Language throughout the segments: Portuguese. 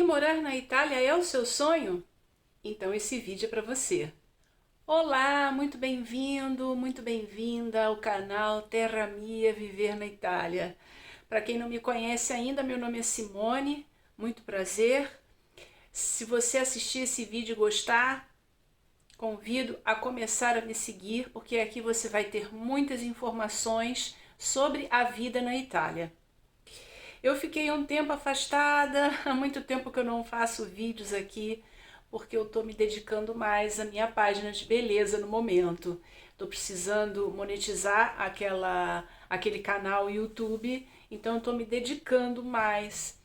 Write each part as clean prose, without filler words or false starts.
morar na Itália é o seu sonho? Então esse vídeo é para você. Olá, muito bem-vindo, muito bem-vinda ao canal Terra Mia Viver na Itália. Para quem não me conhece ainda, meu nome é Simone, muito prazer. Se você assistir esse vídeo e gostar, convido a começar a me seguir, porque aqui você vai ter muitas informações sobre a vida na Itália. Eu fiquei um tempo afastada, há muito tempo que eu não faço vídeos aqui, porque eu estou me dedicando mais à minha página de beleza no momento. Estou precisando monetizar aquele canal YouTube, então estou me dedicando mais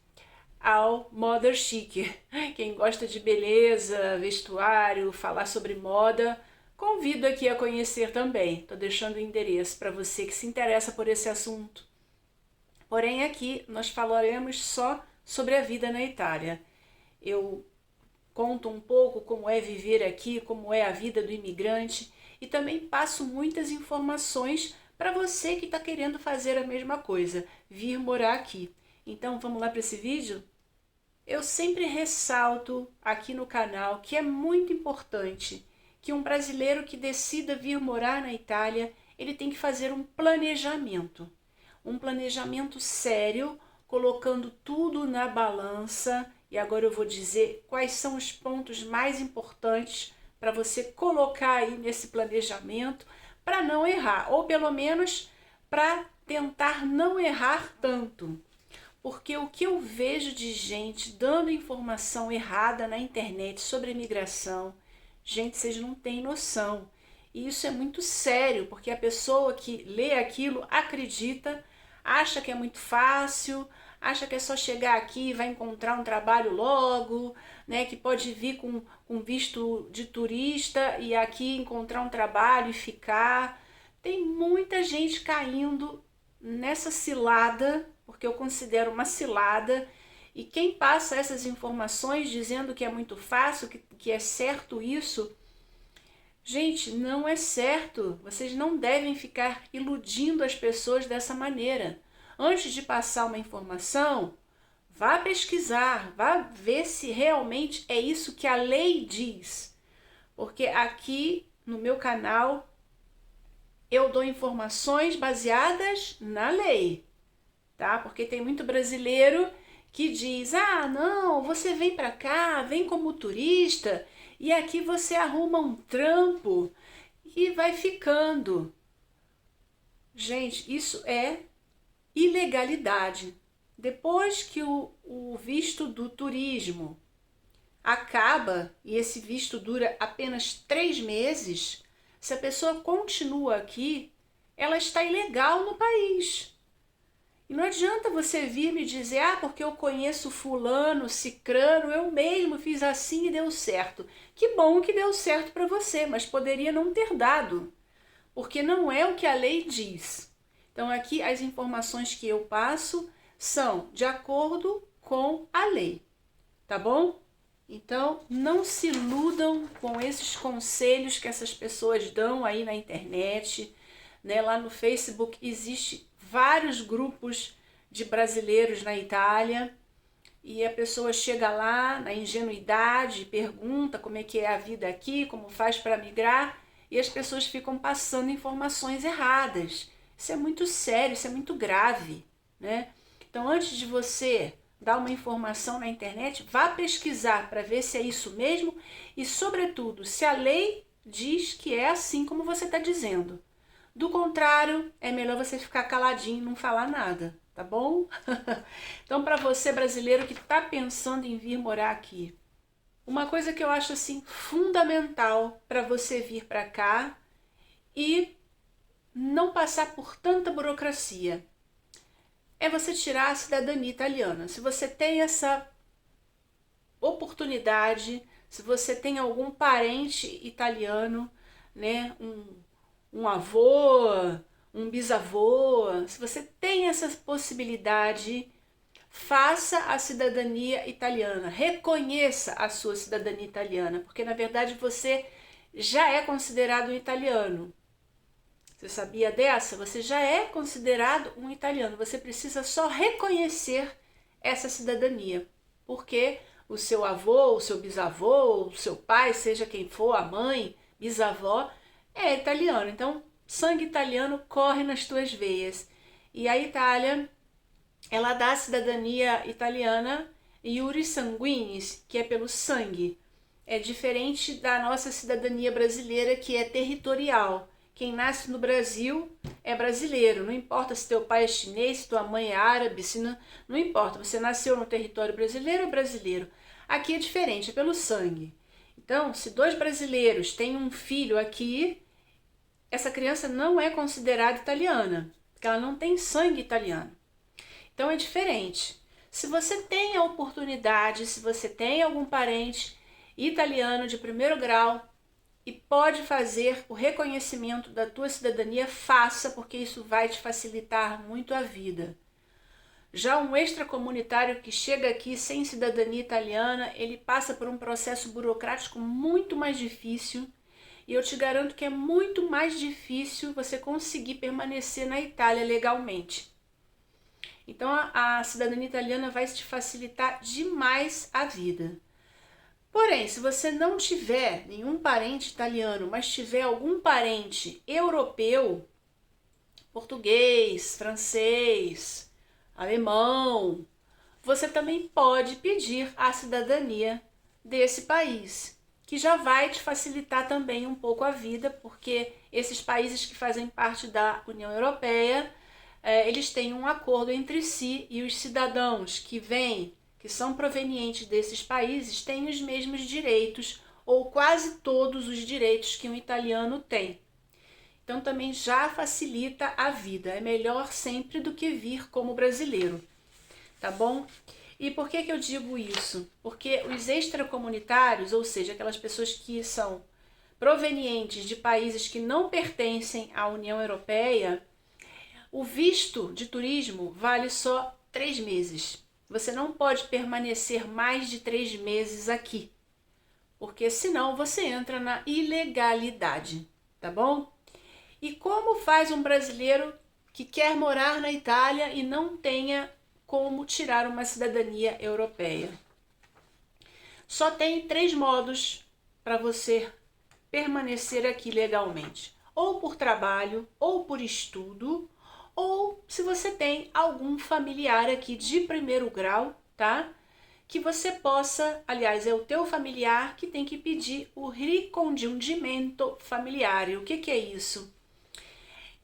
ao Mother Chic. Quem gosta de beleza, vestuário, falar sobre moda, convido aqui a conhecer também. Estou deixando o endereço para você que se interessa por esse assunto. Porém, aqui nós falaremos só sobre a vida na Itália. Eu conto um pouco como é viver aqui, como é a vida do imigrante e também passo muitas informações para você que está querendo fazer a mesma coisa, vir morar aqui. Então vamos lá para esse vídeo? Eu sempre ressalto aqui no canal que é muito importante que um brasileiro que decida vir morar na Itália, ele tem que fazer um planejamento sério, colocando tudo na balança. E agora eu vou dizer quais são os pontos mais importantes para você colocar aí nesse planejamento para não errar, ou pelo menos para tentar não errar tanto. Porque o que eu vejo de gente dando informação errada na internet sobre imigração, gente, vocês não têm noção. E isso é muito sério, porque a pessoa que lê aquilo acredita, acha que é muito fácil, acha que é só chegar aqui e vai encontrar um trabalho logo, né, que pode vir com visto de turista e aqui encontrar um trabalho e ficar. Tem muita gente caindo nessa cilada, porque eu considero uma cilada, e quem passa essas informações dizendo que é muito fácil, que é certo isso, gente, não é certo. Vocês não devem ficar iludindo as pessoas dessa maneira. Antes de passar uma informação, vá pesquisar, vá ver se realmente é isso que a lei diz. Porque aqui no meu canal eu dou informações baseadas na lei, tá? Porque tem muito brasileiro que diz: ah, não, você vem para cá, vem como turista e aqui você arruma um trampo e vai ficando. Gente, isso é ilegalidade. Depois que o visto do turismo acaba e esse visto dura apenas 3 meses, se a pessoa continua aqui, ela está ilegal no país. E não adianta você vir me dizer: ah, porque eu conheço fulano, cicrano, eu mesmo fiz assim e deu certo. Que bom que deu certo para você, mas poderia não ter dado, porque não é o que a lei diz. Então aqui as informações que eu passo são de acordo com a lei, tá bom? Então não se iludam com esses conselhos que essas pessoas dão aí na internet, né? Lá no Facebook existe vários grupos de brasileiros na Itália e a pessoa chega lá na ingenuidade, pergunta como é que é a vida aqui, como faz para migrar, e as pessoas ficam passando informações erradas. Isso é muito sério, isso é muito grave, né? Então, antes de você dar uma informação na internet, vá pesquisar para ver se é isso mesmo e, sobretudo, se a lei diz que é assim como você está dizendo. Do contrário, é melhor você ficar caladinho e não falar nada, tá bom? Então, para você brasileiro que está pensando em vir morar aqui, uma coisa que eu acho assim fundamental para você vir para cá e não passar por tanta burocracia é você tirar a cidadania italiana. Se você tem essa oportunidade, se você tem algum parente italiano, né, um avô, um bisavô, se você tem essa possibilidade, faça a cidadania italiana, reconheça a sua cidadania italiana, porque na verdade você já é considerado um italiano. Você sabia dessa? Você já é considerado um italiano, você precisa só reconhecer essa cidadania, porque o seu avô, o seu bisavô, o seu pai, seja quem for, a mãe, bisavó, é italiano. Então, sangue italiano corre nas tuas veias. E a Itália, ela dá a cidadania italiana iuris sanguinis, que é pelo sangue. É diferente da nossa cidadania brasileira, que é territorial. Quem nasce no Brasil é brasileiro, não importa se teu pai é chinês, se tua mãe é árabe, se não importa, você nasceu no território brasileiro, é brasileiro. Aqui é diferente, é pelo sangue. Então, se dois brasileiros têm um filho aqui, essa criança não é considerada italiana, porque ela não tem sangue italiano. Então é diferente. Se você tem a oportunidade, se você tem algum parente italiano de primeiro grau e pode fazer o reconhecimento da tua cidadania, faça, porque isso vai te facilitar muito a vida. Já um extracomunitário que chega aqui sem cidadania italiana, ele passa por um processo burocrático muito mais difícil, e eu te garanto que é muito mais difícil você conseguir permanecer na Itália legalmente. Então a cidadania italiana vai te facilitar demais a vida. Porém, se você não tiver nenhum parente italiano, mas tiver algum parente europeu, português, francês, alemão, você também pode pedir a cidadania desse país, que já vai te facilitar também um pouco a vida, porque esses países que fazem parte da União Europeia, eles têm um acordo entre si, e os cidadãos que são provenientes desses países, têm os mesmos direitos, ou quase todos os direitos que um italiano tem. Então também já facilita a vida, é melhor sempre do que vir como brasileiro, tá bom? E por que eu digo isso? Porque os extracomunitários, ou seja, aquelas pessoas que são provenientes de países que não pertencem à União Europeia, o visto de turismo vale só 3 meses. Você não pode permanecer mais de 3 meses aqui, porque senão você entra na ilegalidade, tá bom? E como faz um brasileiro que quer morar na Itália e não tenha como tirar uma cidadania europeia? Só tem 3 modos para você permanecer aqui legalmente: ou por trabalho, ou por estudo, ou se você tem algum familiar aqui de primeiro grau, tá? Que você possa, aliás, é o teu familiar que tem que pedir o ricongiungimento familiar. E o que é isso?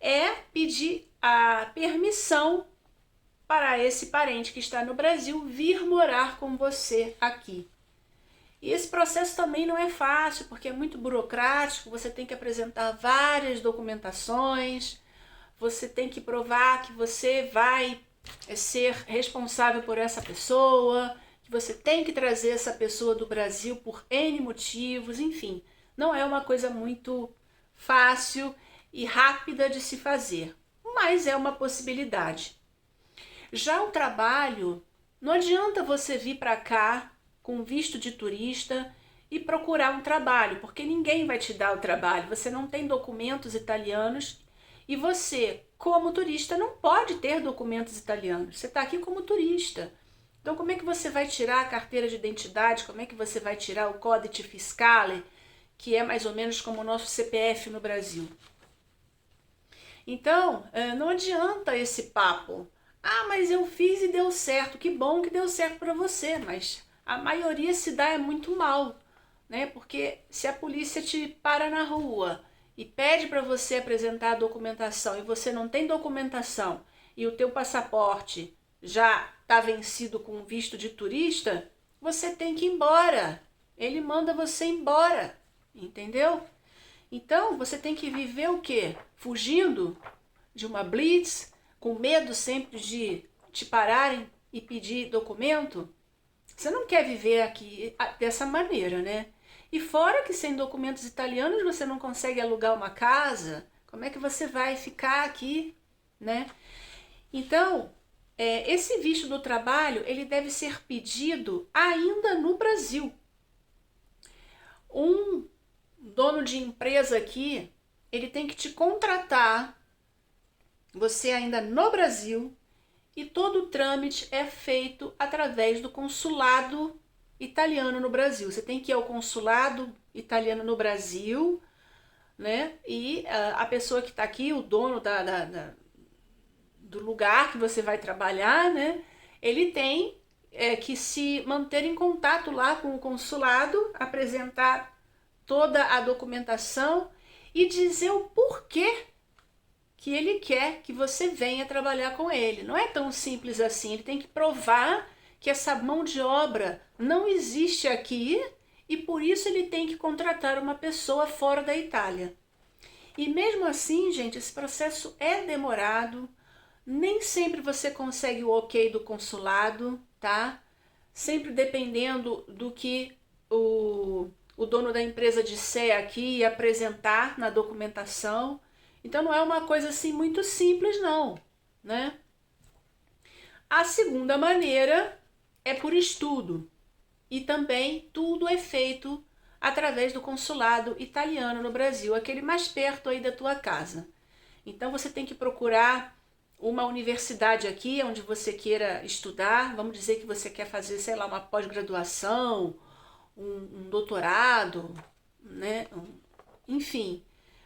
É pedir a permissão para esse parente que está no Brasil vir morar com você aqui. E esse processo também não é fácil, porque é muito burocrático, você tem que apresentar várias documentações, você tem que provar que você vai ser responsável por essa pessoa, que você tem que trazer essa pessoa do Brasil por N motivos, enfim. Não é uma coisa muito fácil e rápida de se fazer, mas é uma possibilidade. Já o trabalho, não adianta você vir para cá com visto de turista e procurar um trabalho, porque ninguém vai te dar o trabalho, você não tem documentos italianos. E você, como turista, não pode ter documentos italianos. Você está aqui como turista. Então, como é que você vai tirar a carteira de identidade? Como é que você vai tirar o Codice Fiscale, que é mais ou menos como o nosso CPF no Brasil? Então, não adianta esse papo. Ah, mas eu fiz e deu certo. Que bom que deu certo para você, mas a maioria se dá muito mal, né? Porque se a polícia te para na rua e pede para você apresentar a documentação e você não tem documentação e o teu passaporte já está vencido com visto de turista, você tem que ir embora. Ele manda você embora, entendeu? Então você tem que viver o quê? Fugindo de uma blitz, com medo sempre de te pararem e pedir documento? Você não quer viver aqui dessa maneira, né? E fora que sem documentos italianos você não consegue alugar uma casa, como é que você vai ficar aqui, né? Então, esse visto do trabalho, ele deve ser pedido ainda no Brasil. Um dono de empresa aqui, ele tem que te contratar, você ainda no Brasil, e todo o trâmite é feito através do consulado italiano no Brasil. Você tem que ir ao consulado italiano no Brasil, né? E a pessoa que está aqui, o dono do lugar que você vai trabalhar, né? Ele tem que se manter em contato lá com o consulado, apresentar toda a documentação e dizer o porquê que ele quer que você venha trabalhar com ele. Não é tão simples assim, ele tem que provar que essa mão de obra não existe aqui e por isso ele tem que contratar uma pessoa fora da Itália. E mesmo assim, gente, esse processo é demorado, nem sempre você consegue o ok do consulado, tá? Sempre dependendo do que o dono da empresa disser aqui e apresentar na documentação. Então não é uma coisa assim muito simples não, né? A segunda maneira é por estudo e também tudo é feito através do consulado italiano no Brasil, aquele mais perto aí da tua casa. Então você tem que procurar uma universidade aqui onde você queira estudar, vamos dizer que você quer fazer, sei lá, uma pós-graduação, um doutorado, né? Enfim,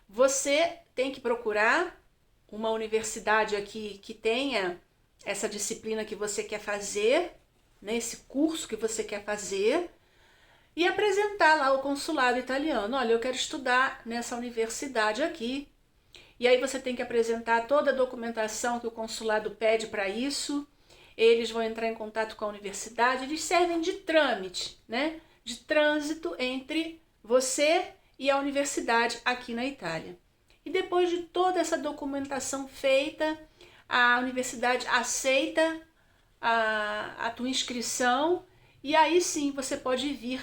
você tem que procurar uma universidade aqui que tenha essa disciplina que você quer fazer, né? Esse curso que você quer fazer, e apresentar lá ao consulado italiano. Olha, eu quero estudar nessa universidade aqui. E aí você tem que apresentar toda a documentação que o consulado pede para isso. Eles vão entrar em contato com a universidade. Eles servem de trâmite, né? De trânsito entre você e a universidade aqui na Itália. E depois de toda essa documentação feita, a universidade aceita a tua inscrição e aí sim você pode vir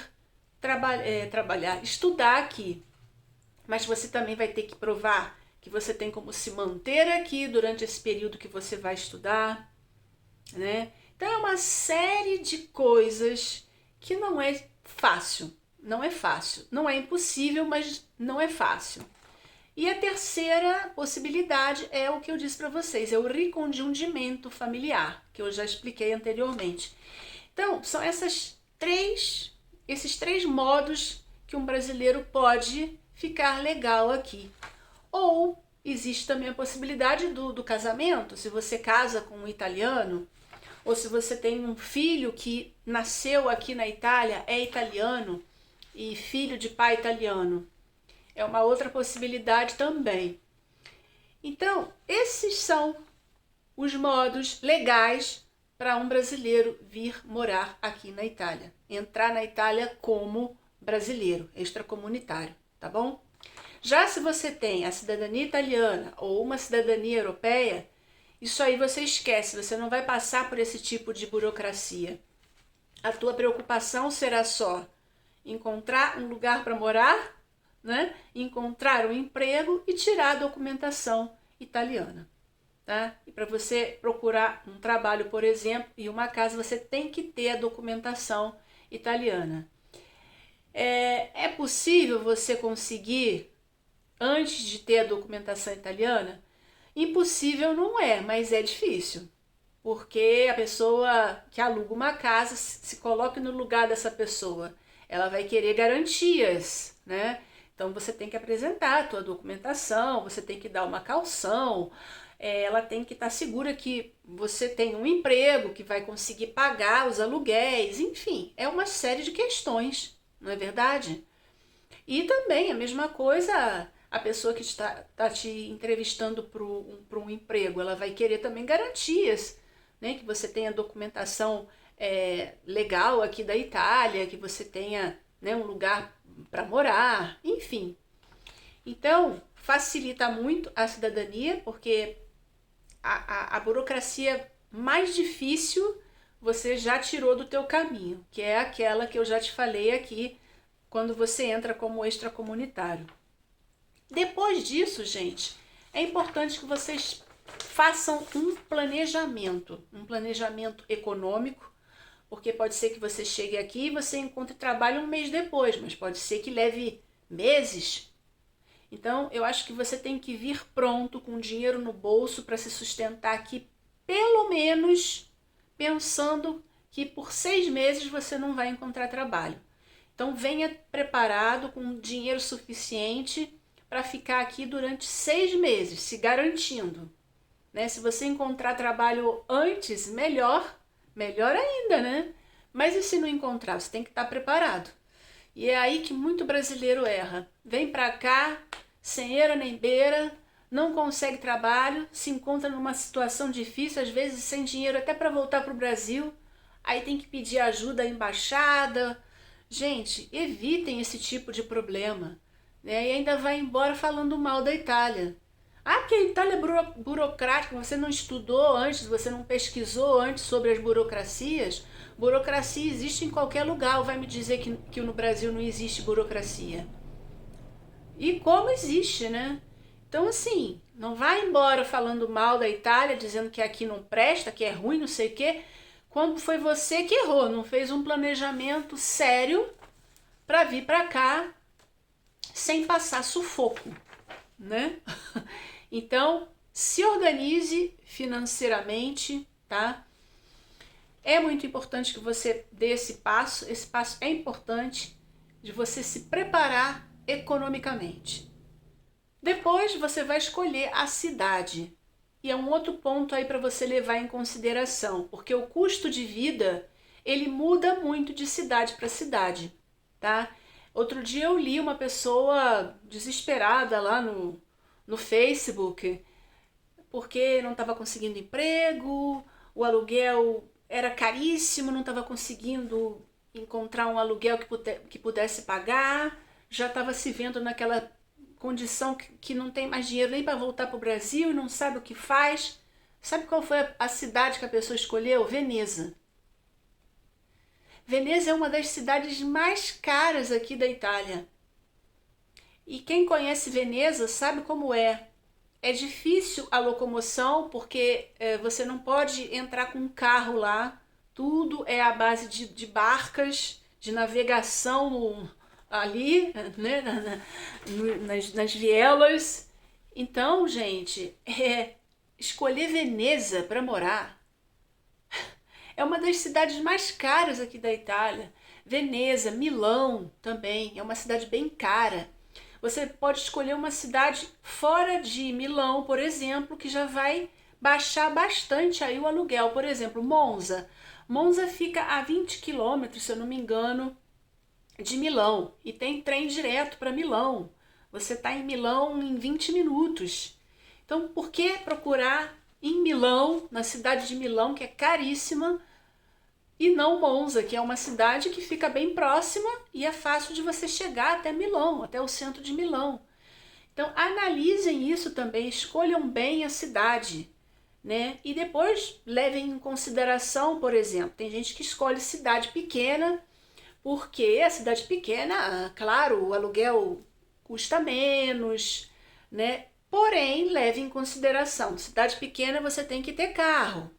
trabalhar, estudar aqui. Mas você também vai ter que provar que você tem como se manter aqui durante esse período que você vai estudar, né? Então é uma série de coisas que não é fácil, não é fácil, não é impossível, mas não é fácil. E a terceira possibilidade é o que eu disse para vocês, é o ricongiungimento familiar, que eu já expliquei anteriormente. Então, são esses três modos que um brasileiro pode ficar legal aqui. Ou existe também a possibilidade do casamento, se você casa com um italiano, ou se você tem um filho que nasceu aqui na Itália, é italiano, e filho de pai italiano. É uma outra possibilidade também. Então, esses são os modos legais para um brasileiro vir morar aqui na Itália. Entrar na Itália como brasileiro, extracomunitário, tá bom? Já se você tem a cidadania italiana ou uma cidadania europeia, isso aí você esquece, você não vai passar por esse tipo de burocracia. A tua preocupação será só encontrar um lugar para morar, né? Encontrar um emprego e tirar a documentação italiana. Tá? E para você procurar um trabalho, por exemplo, e uma casa, você tem que ter a documentação italiana. É possível você conseguir antes de ter a documentação italiana? Impossível não é, mas é difícil. Porque a pessoa que aluga uma casa se coloca no lugar dessa pessoa. Ela vai querer garantias, né? Então você tem que apresentar a tua documentação, você tem que dar uma caução, ela tem que estar segura que você tem um emprego, que vai conseguir pagar os aluguéis, enfim, é uma série de questões, não é verdade? E também a mesma coisa, a pessoa que está te entrevistando para um emprego, ela vai querer também garantias, né? Que você tenha documentação legal aqui da Itália, que você tenha, né, um lugar para morar, enfim. Então, facilita muito a cidadania, porque a burocracia mais difícil você já tirou do teu caminho, que é aquela que eu já te falei aqui, quando você entra como extracomunitário. Depois disso, gente, é importante que vocês façam um planejamento econômico, porque pode ser que você chegue aqui e você encontre trabalho um mês depois, mas pode ser que leve meses. Então, eu acho que você tem que vir pronto, com dinheiro no bolso, para se sustentar aqui, pelo menos pensando que por 6 meses você não vai encontrar trabalho. Então venha preparado com dinheiro suficiente para ficar aqui durante 6 meses, se garantindo. Né? Se você encontrar trabalho antes, melhor ainda, né? Mas e se não encontrar? Você tem que estar preparado. E é aí que muito brasileiro erra. Vem para cá, sem eira nem beira, não consegue trabalho, se encontra numa situação difícil, às vezes sem dinheiro até para voltar para o Brasil, aí tem que pedir ajuda à embaixada. Gente, evitem esse tipo de problema, né? E ainda vai embora falando mal da Itália. Ah, porque a Itália é burocrática, você não estudou antes, você não pesquisou antes sobre as burocracias. Burocracia existe em qualquer lugar, ou vai me dizer que no Brasil não existe burocracia? E como existe, né? Então, assim, não vai embora falando mal da Itália, dizendo que aqui não presta, que é ruim, não sei o quê, quando foi você que errou, não fez um planejamento sério para vir para cá sem passar sufoco, né? Então, se organize financeiramente, tá? É muito importante que você dê esse passo é importante de você se preparar economicamente. Depois você vai escolher a cidade. E é um outro ponto aí para você levar em consideração, porque o custo de vida, ele muda muito de cidade para cidade, tá? Outro dia eu li uma pessoa desesperada lá no Facebook, porque não estava conseguindo emprego, o aluguel era caríssimo, não estava conseguindo encontrar um aluguel que pudesse pagar, já estava se vendo naquela condição que não tem mais dinheiro nem para voltar para o Brasil e não sabe o que faz. Sabe qual foi a cidade que a pessoa escolheu? Veneza. Veneza é uma das cidades mais caras aqui da Itália. E quem conhece Veneza sabe como é. É difícil a locomoção porque você não pode entrar com um carro lá. Tudo é à base de barcas, de navegação ali, né, nas vielas. Então, gente, escolher Veneza para morar é uma das cidades mais caras aqui da Itália. Veneza, Milão também, é uma cidade bem cara. Você pode escolher uma cidade fora de Milão, por exemplo, que já vai baixar bastante aí o aluguel. Por exemplo, Monza. Monza fica a 20 quilômetros, se eu não me engano, de Milão. E tem trem direto para Milão. Você está em Milão em 20 minutos. Então, por que procurar em Milão, na cidade de Milão, que é caríssima, e não Monza, que é uma cidade que fica bem próxima e é fácil de você chegar até Milão, até o centro de Milão. Então, analisem isso também, escolham bem a cidade, né? E depois levem em consideração, por exemplo, tem gente que escolhe cidade pequena, porque a cidade pequena, claro, o aluguel custa menos, né? Porém, leve em consideração, cidade pequena você tem que ter carro.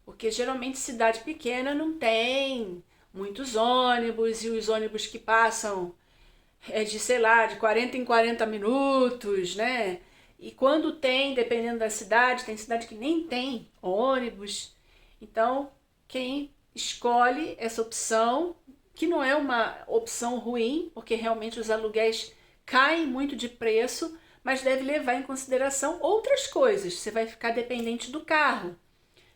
Porque geralmente cidade pequena não tem muitos ônibus e os ônibus que passam de, sei lá, de 40 em 40 minutos, né? E quando tem, dependendo da cidade, tem cidade que nem tem ônibus. Então, quem escolhe essa opção, que não é uma opção ruim, porque realmente os aluguéis caem muito de preço, mas deve levar em consideração outras coisas. Você vai ficar dependente do carro.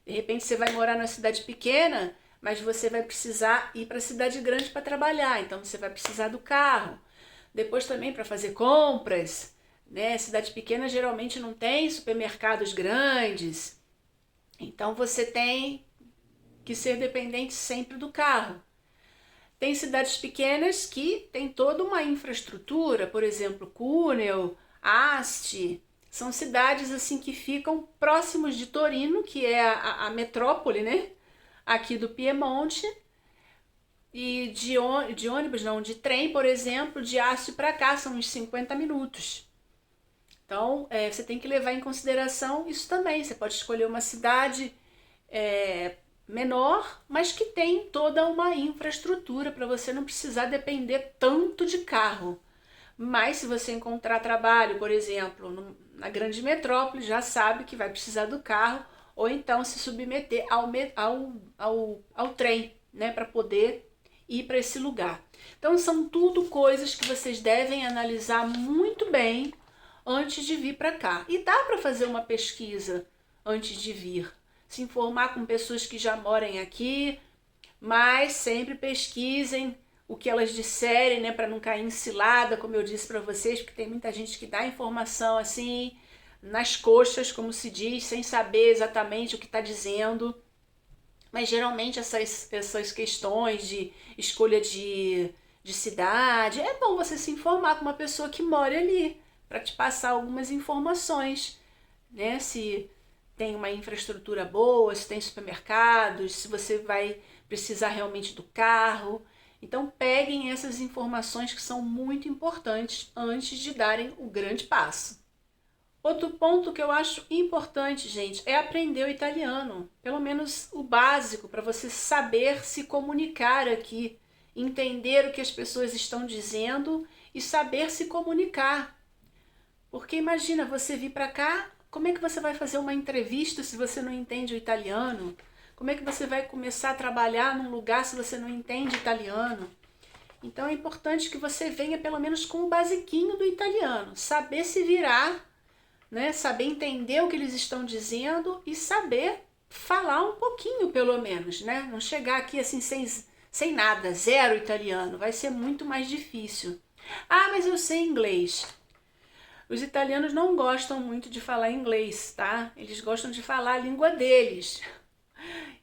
De repente você vai morar numa cidade pequena, mas você vai precisar ir para a cidade grande para trabalhar, então você vai precisar do carro. Depois também para fazer compras, né? Cidade pequena geralmente não tem supermercados grandes, então você tem que ser dependente sempre do carro. Tem cidades pequenas que tem toda uma infraestrutura, por exemplo, Cuneo, Asti. São cidades assim que ficam próximos de Torino, que é a metrópole, né? Aqui do Piemonte. E de ônibus, não, de trem, por exemplo, de Asti para cá, são uns 50 minutos. Então, você tem que levar em consideração isso também. Você pode escolher uma cidade menor, mas que tem toda uma infraestrutura para você não precisar depender tanto de carro. Mas se você encontrar trabalho, por exemplo, na grande metrópole, já sabe que vai precisar do carro ou então se submeter ao trem, né, para poder ir para esse lugar. Então são tudo coisas que vocês devem analisar muito bem antes de vir para cá. E dá para fazer uma pesquisa antes de vir, se informar com pessoas que já moram aqui, mas sempre pesquisem o que elas disserem, né, para não cair em cilada, como eu disse para vocês, porque tem muita gente que dá informação assim nas coxas, como se diz, sem saber exatamente o que está dizendo. Mas geralmente essas questões de escolha de cidade, é bom você se informar com uma pessoa que mora ali, para te passar algumas informações, né? Se tem uma infraestrutura boa, se tem supermercados, se você vai precisar realmente do carro. Então peguem essas informações que são muito importantes antes de darem o grande passo. Outro ponto que eu acho importante, gente, é aprender o italiano. Pelo menos o básico, para você saber se comunicar aqui, entender o que as pessoas estão dizendo e saber se comunicar. Porque imagina você vir para cá, como é que você vai fazer uma entrevista se você não entende o italiano? Como é que você vai começar a trabalhar num lugar se você não entende italiano? Então é importante que você venha pelo menos com o basiquinho do italiano, saber se virar, né? Saber entender o que eles estão dizendo e saber falar um pouquinho pelo menos, né? Não chegar aqui assim sem nada, zero italiano, vai ser muito mais difícil. Ah, mas eu sei inglês. Os italianos não gostam muito de falar inglês, tá? Eles gostam de falar a língua deles.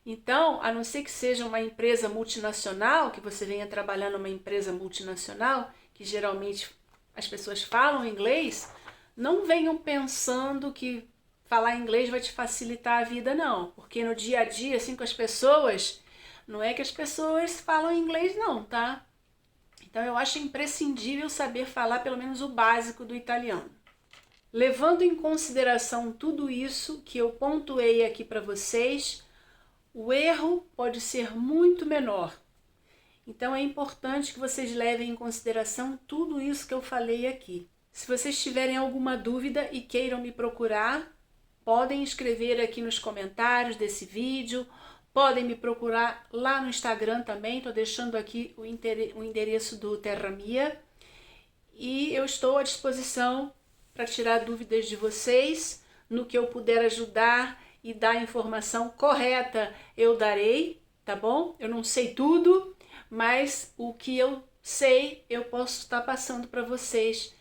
Então, a não ser que seja uma empresa multinacional, que você venha trabalhar numa empresa multinacional, que geralmente as pessoas falam inglês, não venham pensando que falar inglês vai te facilitar a vida, não. Porque no dia a dia, assim, com as pessoas, não é que as pessoas falam inglês, não, tá? Então, eu acho imprescindível saber falar pelo menos o básico do italiano. Levando em consideração tudo isso que eu pontuei aqui para vocês, o erro pode ser muito menor. Então é importante que vocês levem em consideração tudo isso que eu falei aqui. Se vocês tiverem alguma dúvida e queiram me procurar, podem escrever aqui nos comentários desse vídeo, podem me procurar lá no Instagram também, estou deixando aqui o endereço do Terramia. E eu estou à disposição para tirar dúvidas de vocês, no que eu puder ajudar e dar a informação correta eu darei, tá bom? Eu não sei tudo, mas o que eu sei eu posso estar passando para vocês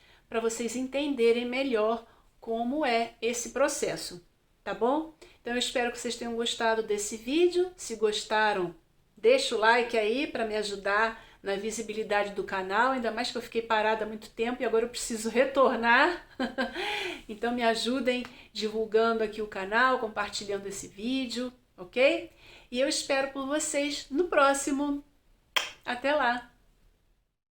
entenderem melhor como é esse processo, tá bom? Então eu espero que vocês tenham gostado desse vídeo. Se gostaram, deixa o like aí para me ajudar na visibilidade do canal, ainda mais que eu fiquei parada há muito tempo e agora eu preciso retornar. Então me ajudem divulgando aqui o canal, compartilhando esse vídeo, ok? E eu espero por vocês no próximo. Até lá!